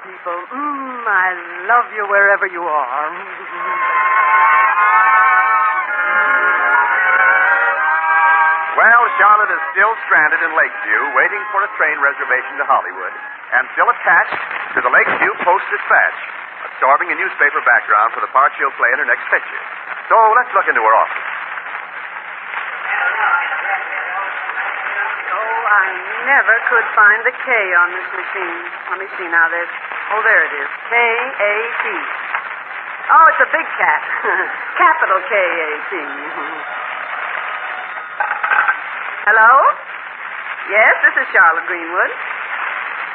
people. I love you wherever you are. Well, Charlotte is still stranded in Lakeview, waiting for a train reservation to Hollywood, and still attached to the Lakeview Post-Dispatch, absorbing a newspaper background for the part she'll play in her next picture. So let's look into her office. I never could find the K on this machine. Let me see now. There it is. K-A-T. Oh, it's a big cat. Capital K-A-T. Hello? Yes, this is Charlotte Greenwood.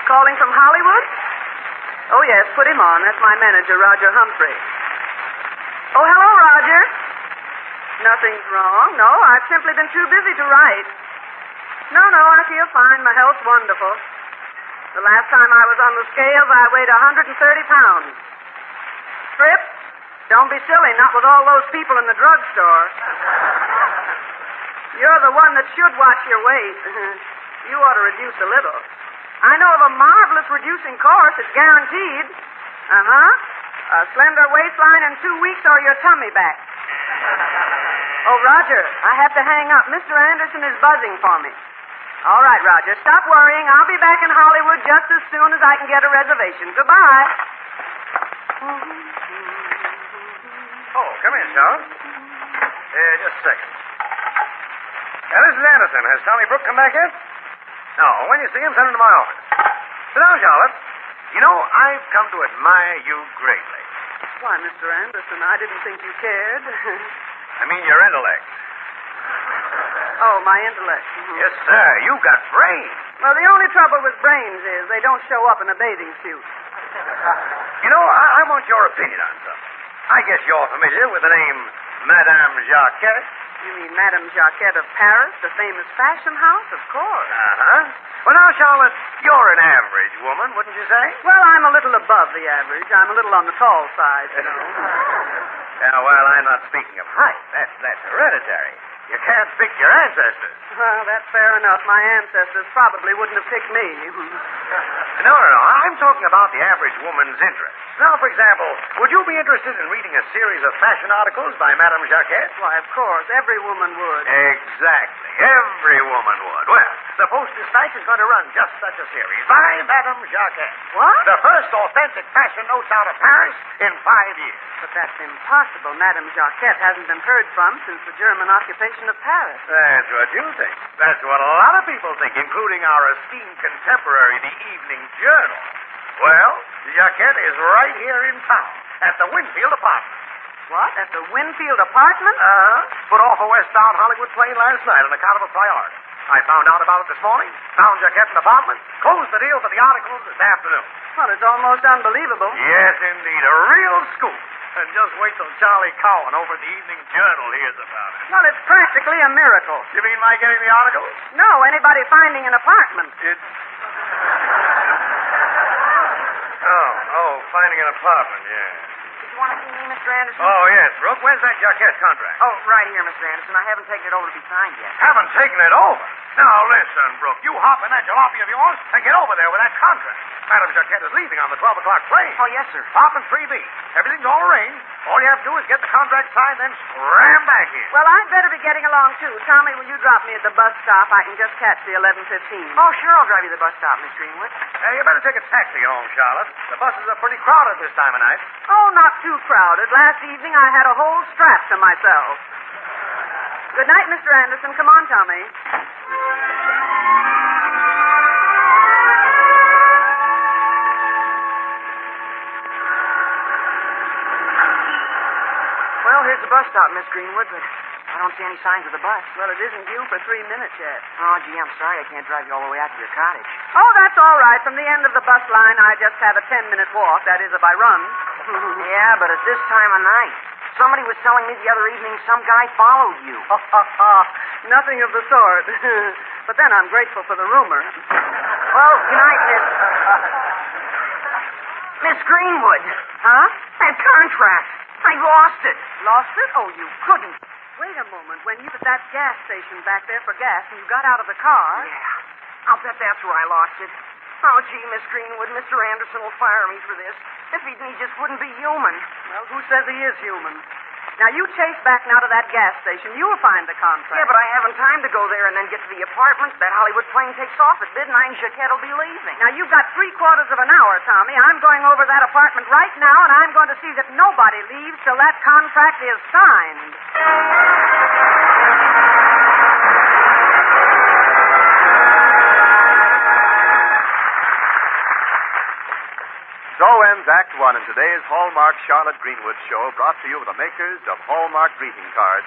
Calling from Hollywood? Oh, yes, put him on. That's my manager, Roger Humphrey. Oh, hello, Roger. Nothing's wrong. No, I've simply been too busy to write. No, I feel fine. My health's wonderful. The last time I was on the scales, I weighed 130 pounds. Strip? Don't be silly, not with all those people in the drugstore. You're the one that should watch your weight. You ought to reduce a little. I know of a marvelous reducing course. It's guaranteed. A slender waistline in 2 weeks or your tummy back. Oh, Roger, I have to hang up. Mr. Anderson is buzzing for me. All right, Roger, stop worrying. I'll be back in Hollywood just as soon as I can get a reservation. Goodbye. Oh, come in, Charlotte. Just a second. This is Anderson. Has Tommy Brooke come back yet? No. When you see him, send him to my office. Sit down, Charlotte. You know, I've come to admire you greatly. Why, Mr. Anderson, I didn't think you cared. I mean your intellect. Oh, my intellect. Yes, sir. You've got brains. Well, the only trouble with brains is they don't show up in a bathing suit. You know, I want your opinion on something. I guess you're familiar with the name Madame Jacquette. You mean Madame Jacquette of Paris, the famous fashion house? Of course. Uh-huh. Well, now, Charlotte, you're an average woman, wouldn't you say? Well, I'm a little above the average. I'm a little on the tall side, you know. Yeah, well, I'm not speaking of height. That's hereditary. You can't pick your ancestors. Well, that's fair enough. My ancestors probably wouldn't have picked me. No. I'm talking about the average woman's interests. Now, for example, would you be interested in reading a series of fashion articles by Madame Jacquette? Why, of course. Every woman would. Exactly. Every woman would. Well, the Post-Dispatch is going to run just such a series by Madame Jacquette. What? The first authentic fashion notes out of Paris in 5 years. But that's impossible. Madame Jacquette hasn't been heard from since the German occupation of Paris. That's what you think. That's what a lot of people think, including our esteemed contemporary, the Evening Journal. Well, Jacquette is right here in town at the Winfield Apartment. What? At the Winfield Apartment? Put off a westbound Hollywood plane last night on account of a priority. I found out about it this morning, found Jacquette in the apartment, closed the deal for the articles this afternoon. Well, it's almost unbelievable. Yes, indeed. A real scoop. And just wait till Charlie Cowan over at the Evening Journal hears about it. Well, it's practically a miracle. You mean my getting the articles? No, anybody finding an apartment. Finding an apartment, yeah. Did you want to see me, Mr. Anderson? Oh, yes, Brooke. When's that Jacquette contract? Oh, right here, Mr. Anderson. I haven't taken it over to be signed yet. Haven't taken it over? Now, listen, Brooke. You hop in that jalopy of yours and get over there with that contract. Madame Jacquette is leaving on the 12 o'clock train. Oh, yes, sir. Hop in 3B. Everything's all arranged. All you have to do is get the contract signed, then scram back in. Well, I'd better be getting along, too. Tommy, will you drop me at the bus stop? I can just catch the 11:15. Oh, sure, I'll drive you to the bus stop, Miss Greenwood. You better take a taxi home, Charlotte. The buses are pretty crowded this time of night. Oh, not too crowded. Last evening I had a whole strap to myself. Good night, Mr. Anderson. Come on, Tommy. Well, here's the bus stop, Miss Greenwood, but I don't see any signs of the bus. Well, it isn't due for 3 minutes yet. Oh, gee, I'm sorry I can't drive you all the way out to your cottage. Oh, that's all right. From the end of the bus line, I just have a 10-minute walk. That is, if I run. Yeah, but at this time of night. Somebody was telling me the other evening some guy followed you. Nothing of the sort. But then I'm grateful for the rumor. Well, good night, Miss Greenwood. Huh? That contract. I lost it. Lost it? Oh, you couldn't. Wait a moment. When you were at that gas station back there for gas and you got out of the car... Yeah. I'll bet that's where I lost it. Oh, gee, Miss Greenwood, Mr. Anderson will fire me for this. If he just wouldn't be human. Well, who says he is human? Now, you chase back now to that gas station. You'll find the contract. Yeah, but I haven't time to go there and then get to the apartment. That Hollywood plane takes off at midnight, and Jacquette will be leaving. Now, you've got 3/4 of an hour, Tommy. I'm going over that apartment right now, and I'm going to see that nobody leaves till that contract is signed. So ends Act One in today's Hallmark Charlotte Greenwood Show, brought to you by the makers of Hallmark greeting cards,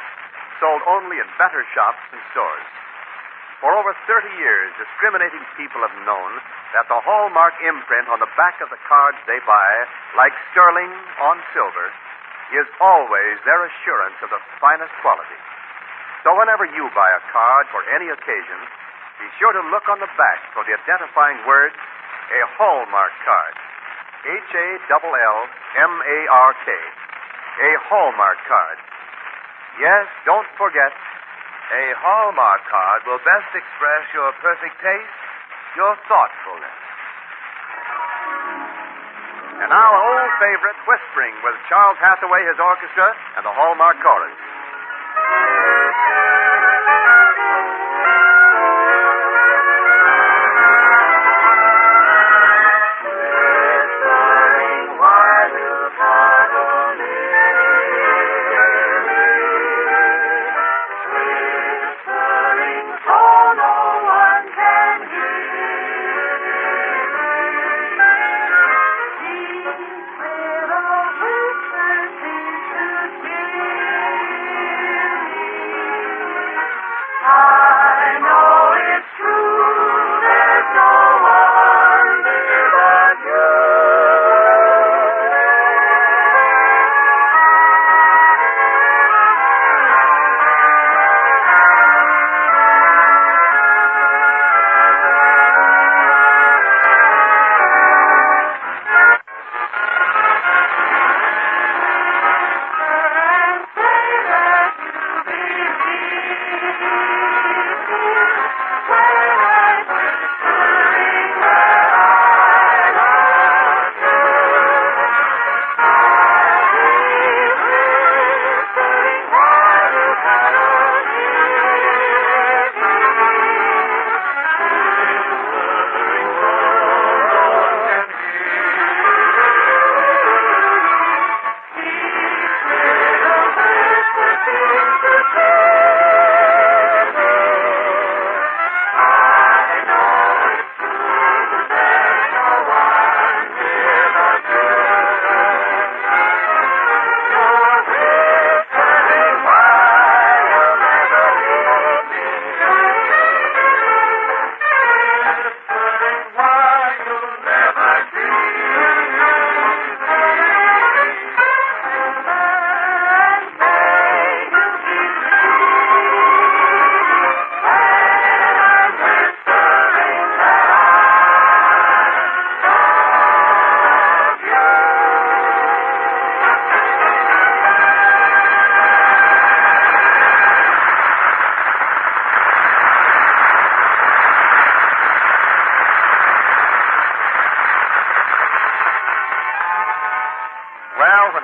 sold only in better shops and stores. For over 30 years, discriminating people have known that the Hallmark imprint on the back of the cards they buy, like sterling on silver, is always their assurance of the finest quality. So whenever you buy a card for any occasion, be sure to look on the back for the identifying words, a Hallmark card. Hallmark. A Hallmark card. Yes, don't forget, a Hallmark card will best express your perfect taste, your thoughtfulness. And now, an old favorite, Whispering, with Charles Hathaway, his orchestra, and the Hallmark Chorus.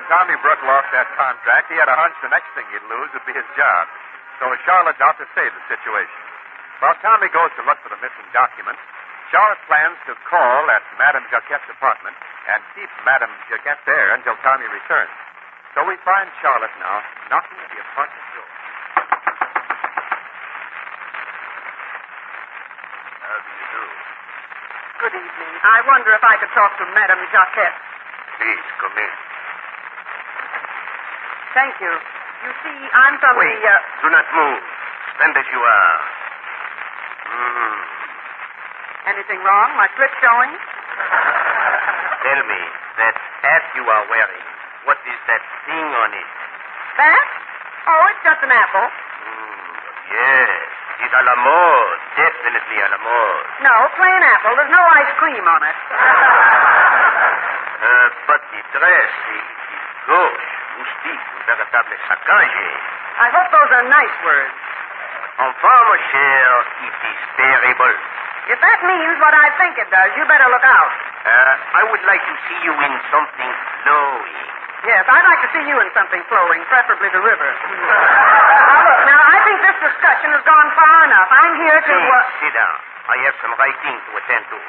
Tommy Brooke lost that contract, he had a hunch the next thing he'd lose would be his job. So Charlotte's out to save the situation. While Tommy goes to look for the missing document, Charlotte plans to call at Madame Jacquette's apartment and keep Madame Jacquette there until Tommy returns. So we find Charlotte now knocking at the apartment door. How do you do? Good evening. I wonder if I could talk to Madame Jacquette. Please, come in. Thank you. You see, I'm from Wait. Do not move. Stand as you are. Anything wrong? My slip showing? Tell me, that hat you are wearing, what is that thing on it? That? Oh, it's just an apple. Yes, it's à la mode. Definitely à la mode. No, plain apple. There's no ice cream on it. But the dress is gauche, rustique, un véritable saccagé. I hope those are nice words. Enfin, mon cher, it is terrible. If that means what I think it does, you better look out. I would like to see you in something flowing. Yes, I'd like to see you in something flowing, preferably the river. Now, I think this discussion has gone far enough. I'm here to... Please, sit down. I have some writing to attend to.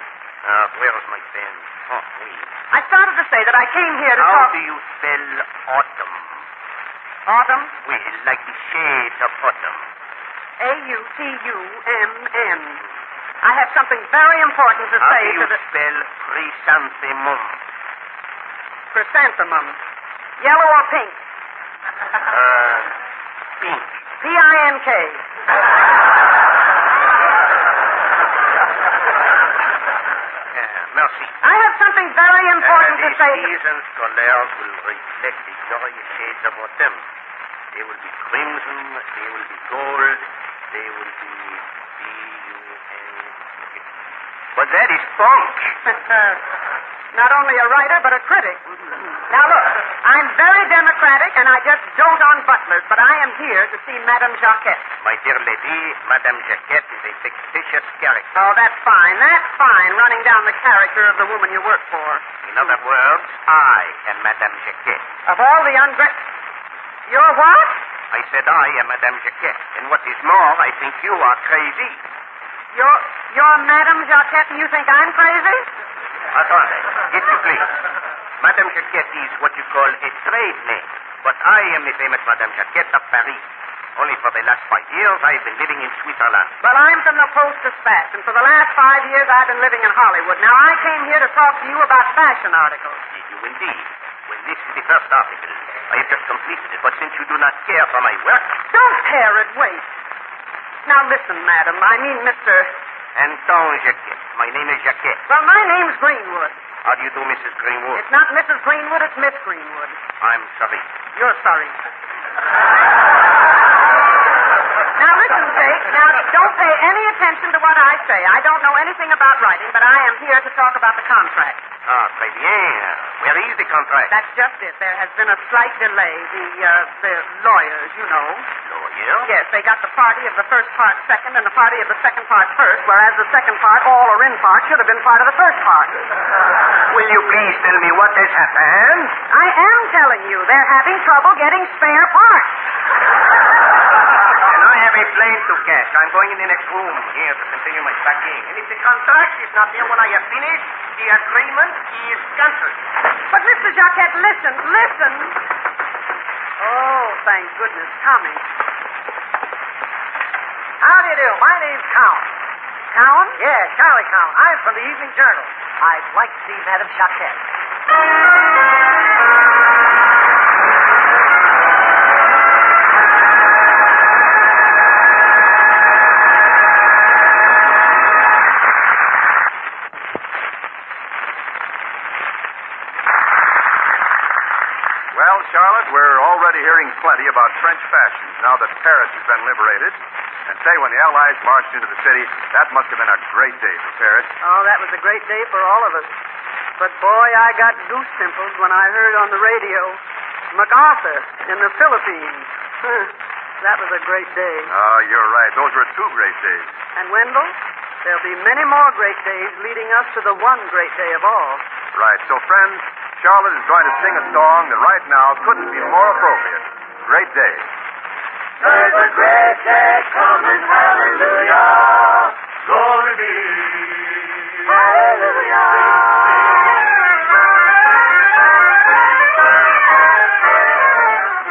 Where's my pen? Oh, wait. I started to say that I came here to How talk... do you spell autumn? Autumn? Well, like the shades of autumn. A-U-T-U-M-N. I have something very important to How say do you to the... spell chrysanthemum? Chrysanthemum. Yellow or pink? Pink. P-I-N-K. Merci. I have something very important to say to... The season's colors will reflect the glorious shades of autumn. They will be crimson, they will be gold, they will be B-U-N... But that is funk. Not only a writer, but a critic. Now, look, I'm very democratic, and I just dote on butlers, but I am here to see Madame Jacquette. My dear lady, Madame Jacquette is a fictitious character. Oh, that's fine, running down the character of the woman you work for. In other words, I am Madame Jacquette. Of all the You're what? I said I am Madame Jacquette. And what is more, I think you are crazy. You're Madame Jacquette, and you think I'm crazy? Attendez, if you please. Madame Jacquette is what you call a trade name. But I am the famous Madame Jacquette of Paris. Only for the last 5 years, I've been living in Switzerland. Well, I'm from the Post-Dispatch, and for the last 5 years, I've been living in Hollywood. Now, I came here to talk to you about fashion articles. Did you indeed? Well, this is the first article. I have just completed it, but since you do not care for my work... Don't tear it, wait. Now, listen, madam, I mean Mr. Anton Jacquette. My name is Jacquette. Well, my name's Greenwood. How do you do, Mrs. Greenwood? It's not Mrs. Greenwood, it's Miss Greenwood. I'm sorry. You're sorry. Now, listen, Jake. Now, don't pay any attention to what I say. I don't know anything about writing, but I am here to talk about the contract. Ah, très bien. Where is the contract? That's just it. There has been a slight delay. The lawyers, you know. Lawyer? Yes, they got the party of the first part second and the party of the second part first, whereas the second part, all or in part, should have been part of the first part. Will you please tell me what has happened? I am telling you, they're having trouble getting spare parts. And I have a plane to catch. I'm going in the next room here to continue my packing. And if the contract is not there when I have finished, the agreement is cancelled. But, Mr. Jacquette, listen. Oh, thank goodness, Tommy. How do you do? My name's Cowan. Cowan? Yeah, Charlie Cowan. I'm from the Evening Journal. I'd like to see Madame Jacquette. Well, Charlotte, we're already hearing plenty about French fashions now that Paris has been liberated. And say, when the Allies marched into the city, that must have been a great day for Paris. Oh, that was a great day for all of us. But, boy, I got goose pimples when I heard on the radio MacArthur in the Philippines. That was a great day. Oh, you're right. Those were 2 great days. And, Wendell, there'll be many more great days leading us to the one great day of all. Right. So, friends, Charlotte is going to sing a song that right now couldn't be more appropriate. Great day. There's a great day coming, hallelujah. Glory be. Hallelujah.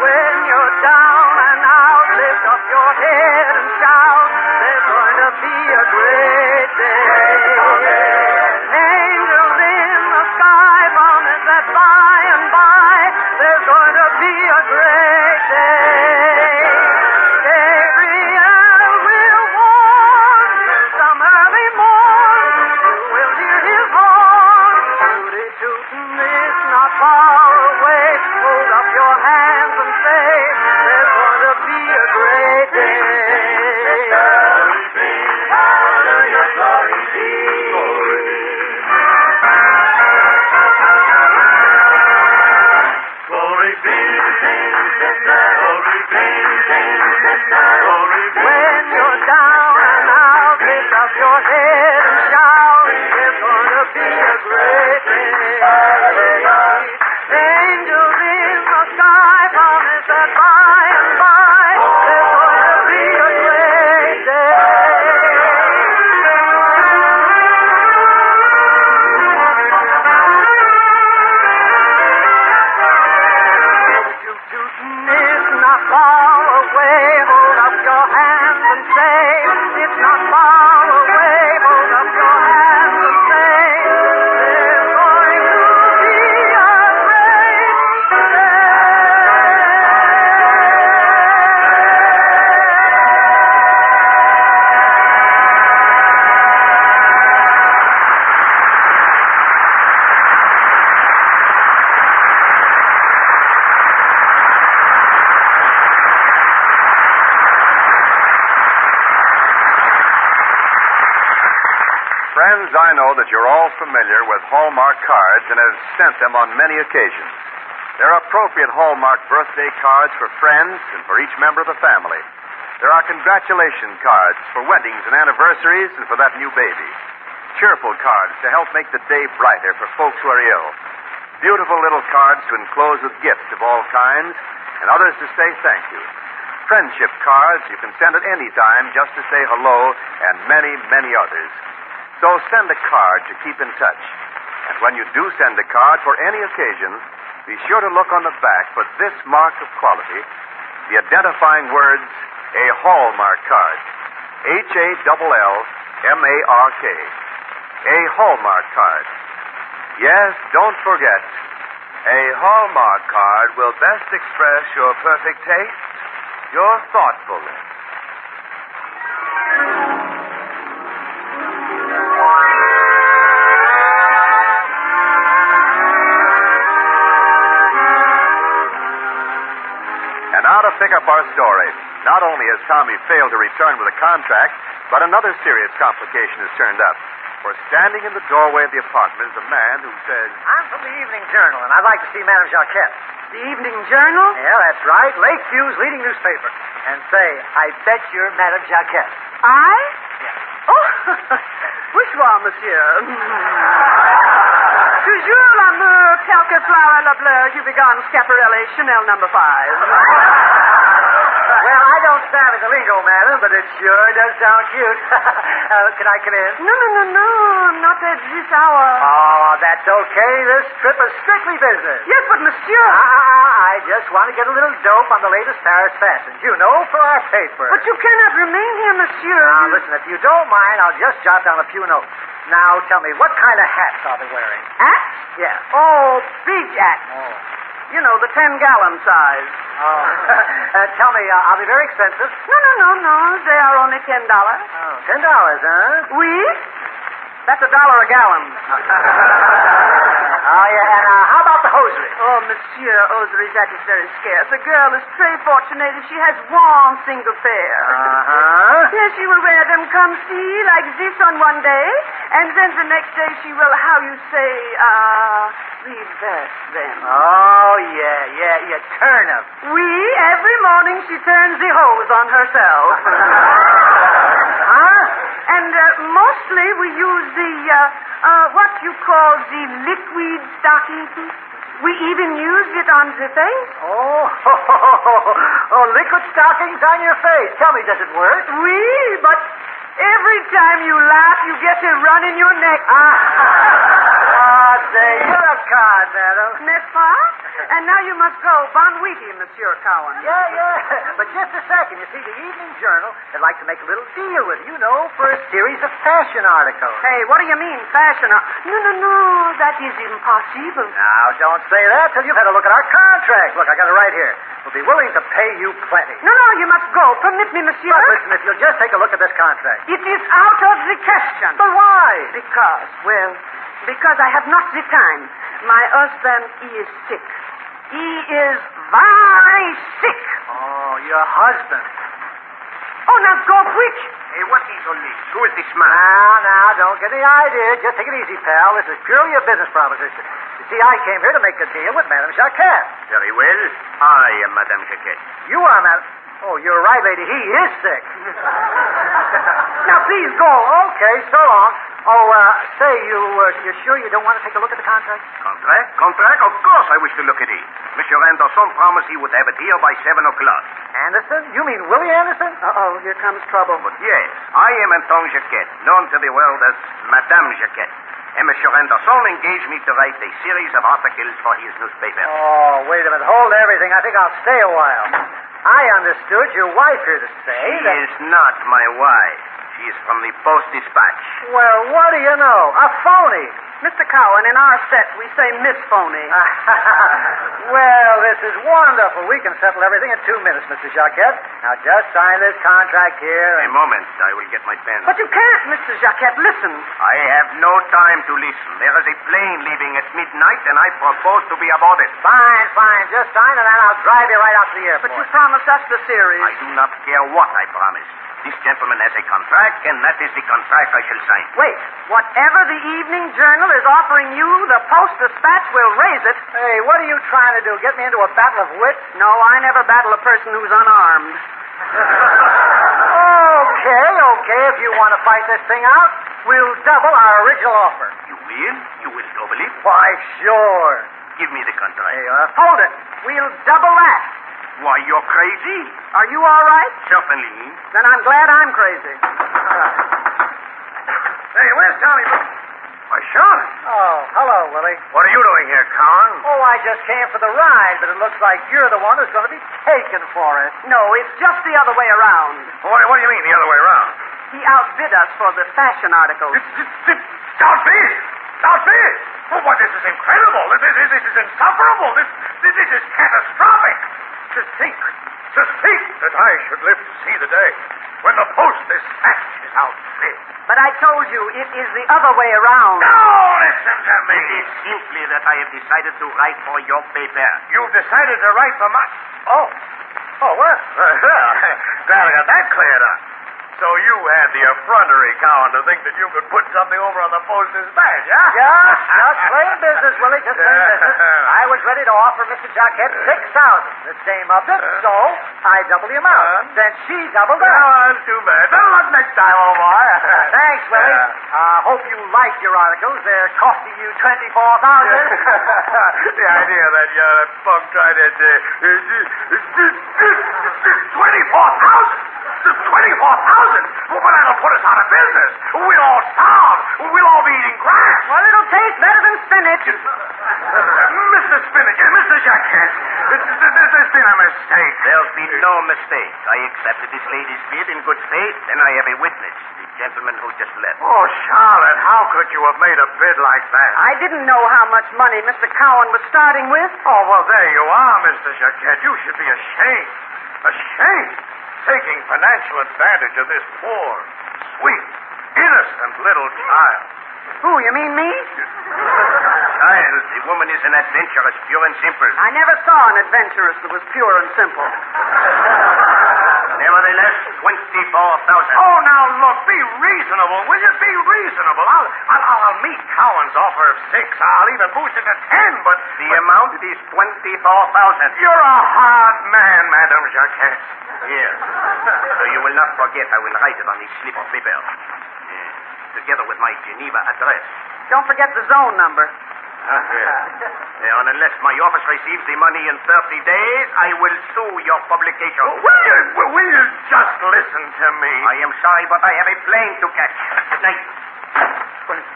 When you're down and out, lift up your head and shout. There's going to be a great day. Angels in the sky promise that by and by there's going to be a great day. Gabriel will warn you some early morn. You will hear his horn. Tootie tootin', it's not far away. Hold up your hands and say, there's going to be a great day. Glory be. Hallelujah. Glory be. Glory be. Glory be. Glory be. When you're down and out, lift up your head and But by and by, there's going to be a great day. It's not far away. Hold up your hands and say, it's not far away. Hold up your hands and say, there's going to be a great day. Friends, I know that you're all familiar with Hallmark cards and have sent them on many occasions. They're appropriate Hallmark birthday cards for friends and for each member of the family. There are congratulation cards for weddings and anniversaries and for that new baby. Cheerful cards to help make the day brighter for folks who are ill. Beautiful little cards to enclose with gifts of all kinds and others to say thank you. Friendship cards you can send at any time just to say hello and many, many others. So send a card to keep in touch. And when you do send a card for any occasion, be sure to look on the back for this mark of quality, the identifying words, a Hallmark card. Hallmark. A Hallmark card. Yes, don't forget, a Hallmark card will best express your perfect taste, your thoughtfulness. And now to pick up our story. Not only has Tommy failed to return with a contract, but another serious complication has turned up. For standing in the doorway of the apartment is a man who says, I'm from the Evening Journal, and I'd like to see Madame Jacquette. The Evening Journal? Yeah, that's right. Lakeview's leading newspaper. And say, I bet you're Madame Jacquette. I? Yeah. Oh, bonsoir, monsieur. Toujours l'amour, quelque flower la bleu, Hubie Gone, Schiaparelli, Chanel No. 5. Well, I don't savvy the lingo, madam, but it sure does sound cute. Can I come in? No, not at this hour. Oh, that's okay. This trip is strictly business. Yes, but monsieur. I just want to get a little dope on the latest Paris fashions, you know, for our paper. But you cannot remain here, monsieur. Now, listen, if you don't mind, I'll just jot down a few notes. Now, tell me, what kind of hats are they wearing? Hats? Yeah. Oh, big hats. Oh. You know, the 10-gallon size. Oh. Tell me, are they very expensive? No. They are only $10. Oh, $10, huh? Oui? That's $1 a gallon. Oh, yeah, and how about the hosiery? Oh, monsieur, hosiery, that is very scarce. A girl is très fortunate if she has one single pair. Uh-huh. Yes, she will wear them come see, like this on one day, and then the next day she will, how you say, reverse them. Oh, yeah, turn them. Oui, every morning she turns the hose on herself. Huh? And mostly we use the, what you call the liquid stocking. We even use it on the face. Oh, liquid stockings on your face. Tell me, does it work? Oui, but every time you laugh, you get a run in your neck. Say, you're a card, madam. N'est-ce pas? And now you must go. Bon weekend, Monsieur Cowan. Yeah. But just a second. You see, the Evening Journal would like to make a little deal with you, for a series of fashion articles. Hey, what do you mean, fashion? No, that is impossible. Now, don't say that till you've had a look at our contract. Look, I got it right here. We'll be willing to pay you plenty. No, you must go. Permit me, Monsieur. But listen, if you'll just take a look at this contract. It is out of the question. But why? Because I have not the time. My husband, he is sick. He is very sick. Oh, your husband. Oh, now go quick. Hey, what is all this? Who is this man? Now, don't get any idea. Just take it easy, pal. This is purely a business proposition. You see, I came here to make a deal with Madame Jacquette. Very well. I am Madame Jacquette. You are, Madame... Oh, you're right, lady. He is sick. Now, please go. Okay, so long. Say, you sure you don't want to take a look at the contract? Contract? Contract? Of course I wish to look at it. Monsieur Anderson promised he would have it here by 7 o'clock. Anderson? You mean Willie Anderson? Uh-oh, here comes trouble. But yes, I am Anton Jacquet, known to the world as Madame Jacquet. And Monsieur Anderson engaged me to write a series of articles for his newspaper. Oh, wait a minute. Hold everything. I think I'll stay a while. I understood your wife here to say She is not my wife. She is from the Post-Dispatch. Well, what do you know? A phony. Mr. Cowan, in our set, we say Miss Phony. Well, this is wonderful. We can settle everything in 2 minutes, Mr. Jacquet. Now, just sign this contract here. A moment. I will get my pen. But you can't, Mr. Jacquet. Listen. I have no time to listen. There is a plane leaving at midnight, and I propose to be aboard it. Fine. Just sign, and then I'll drive you right out to the airport. But you promised us the series. I do not care what I promise. This gentleman has a contract, and that is the contract I shall sign. Wait. Whatever the Evening Journal is offering you, the Post-Dispatch will raise it. Hey, what are you trying to do? Get me into a battle of wits? No, I never battle a person who's unarmed. Okay. If you want to fight this thing out, we'll double our original offer. You will? You will double it? Why, sure. Give me the contract. There you are. Hold it. We'll double that. Why, you're crazy. Are you all right? Certainly. Then I'm glad I'm crazy. Hey, where's Tommy? Why, Charlotte. Oh, hello, Willie. What are you doing here, Cowan? Oh, I just came for the ride, but it looks like you're the one who's going to be taken for it. No, it's just the other way around. What do you mean, the other way around? He outbid us for the fashion articles. Outbid? Oh, boy, this is incredible. This is insufferable. This is catastrophic. To think that I should live to see the day when the Post-Dispatch is outbid. But I told you, it is the other way around. No, listen to me. It is simply that I have decided to write for your paper. You've decided to write for mine? Oh, well. Glad I got that cleared up. So you had the effrontery, Cowan, to think that you could put something over on the Post-Dispatch, huh? Just plain business, Willie, just plain business. I was ready to offer Mr. Jacquet $6,000. The same up it, so I doubled the amount. Then she doubled it. Oh, that's too bad. Better luck next time, old boy. Thanks, Willie. Hope you like your articles. They're costing you $24,000. The idea that punk tried to... 24,000? 24,000? Well, that'll put us out of business. We'll all starve. We'll all be eating grass. Well, it'll taste better than spinach. Mr. Spinach, Mr. Jacquet, there's been a mistake. There's been no mistake. I accepted this lady's bid in good faith, and I have a witness, the gentleman who just left. Oh, Charlotte, how could you have made a bid like that? I didn't know how much money Mr. Cowan was starting with. Oh, well, there you are, Mr. Jacquet. You should be ashamed. Ashamed. Taking financial advantage of this poor, sweet, innocent little child. Who, you mean me? Child, the woman is an adventuress, pure and simple. I never saw an adventuress that was pure and simple. Nevertheless, 24,000. Oh, now look, be reasonable, will you? Be reasonable. I'll meet Cowan's offer of 6. I'll even boost it to 10, but the amount is 24,000. You're a hard man, Madame Jacquet. Here. So you will not forget, I will write it on this slip of paper. Together with my Geneva address. Don't forget the zone number. And unless my office receives the money in 30 days, I will sue your publication. Will you just listen to me? I am sorry, but I have a plane to catch. Good night. 24.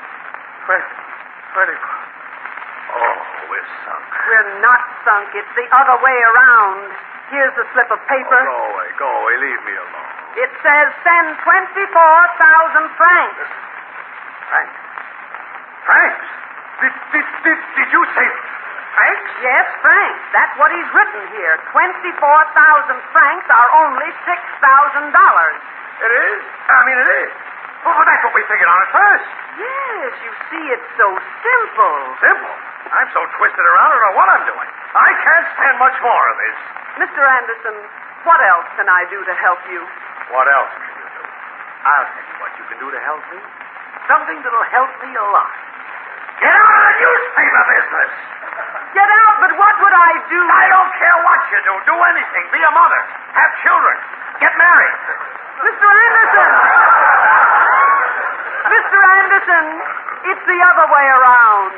Oh, we're sunk. We're not sunk. It's the other way around. Here's the slip of paper. Oh, go away. Leave me alone. It says send 24,000 francs. Francs? Did you say francs? Yes, francs. That's what he's written here. 24,000 francs are only $6,000. It is? It is. Well, that's what we figured on at first. Yes, you see, it's so simple. Simple? I'm so twisted around, I don't know what I'm doing. I can't stand much more of this. Mr. Anderson, what else can I do to help you? What else can you do? I'll tell you what you can do to help me. Something that'll help me a lot. Get out of the newspaper business! Get out, but what would I do? I don't care what you do. Do anything. Be a mother. Have children. Get married. Mr. Anderson! Mr. Anderson, it's the other way around.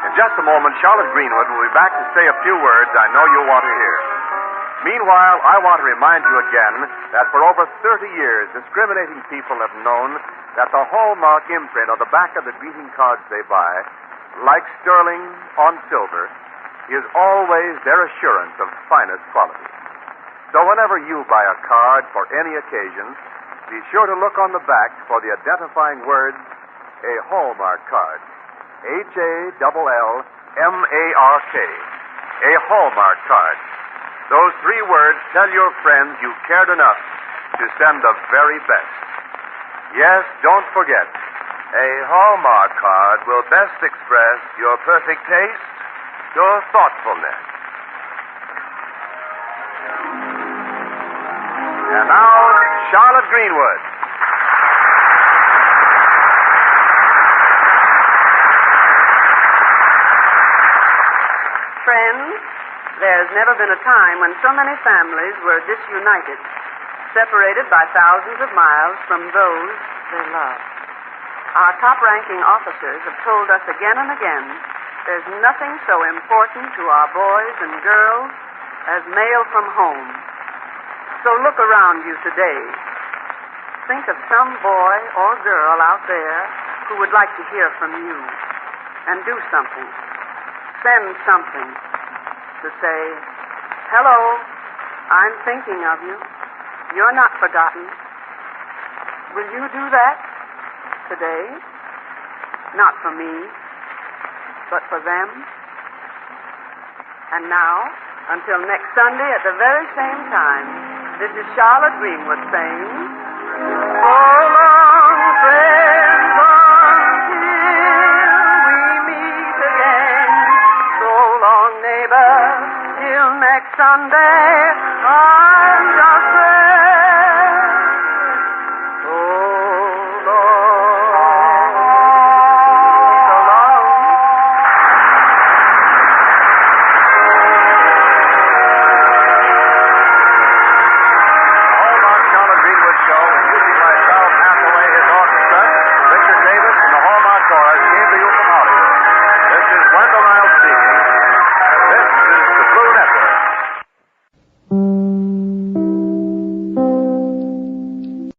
In just a moment, Charlotte Greenwood will be back to say a few words I know you'll want to hear. Meanwhile, I want to remind you again that for over 30 years, discriminating people have known that the hallmark imprint on the back of the greeting cards they buy, like sterling on silver, is always their assurance of finest quality. So whenever you buy a card for any occasion, be sure to look on the back for the identifying words, a Hallmark card. Hallmark. A Hallmark card. Those 3 words tell your friends you cared enough to send the very best. Yes, don't forget, a Hallmark card will best express your perfect taste, your thoughtfulness. And now, Charlotte Greenwood. Friends, there's never been a time when so many families were disunited, separated by thousands of miles from those they love. Our top-ranking officers have told us again and again there's nothing so important to our boys and girls as mail from home. So look around you today. Think of some boy or girl out there who would like to hear from you and do something. Send something to say, hello, I'm thinking of you. You're not forgotten. Will you do that today? Not for me, but for them. And now, until next Sunday at the very same time, this is Charlotte Greenwood saying, so long, friends, until we meet again. So long, neighbor, till next Sunday.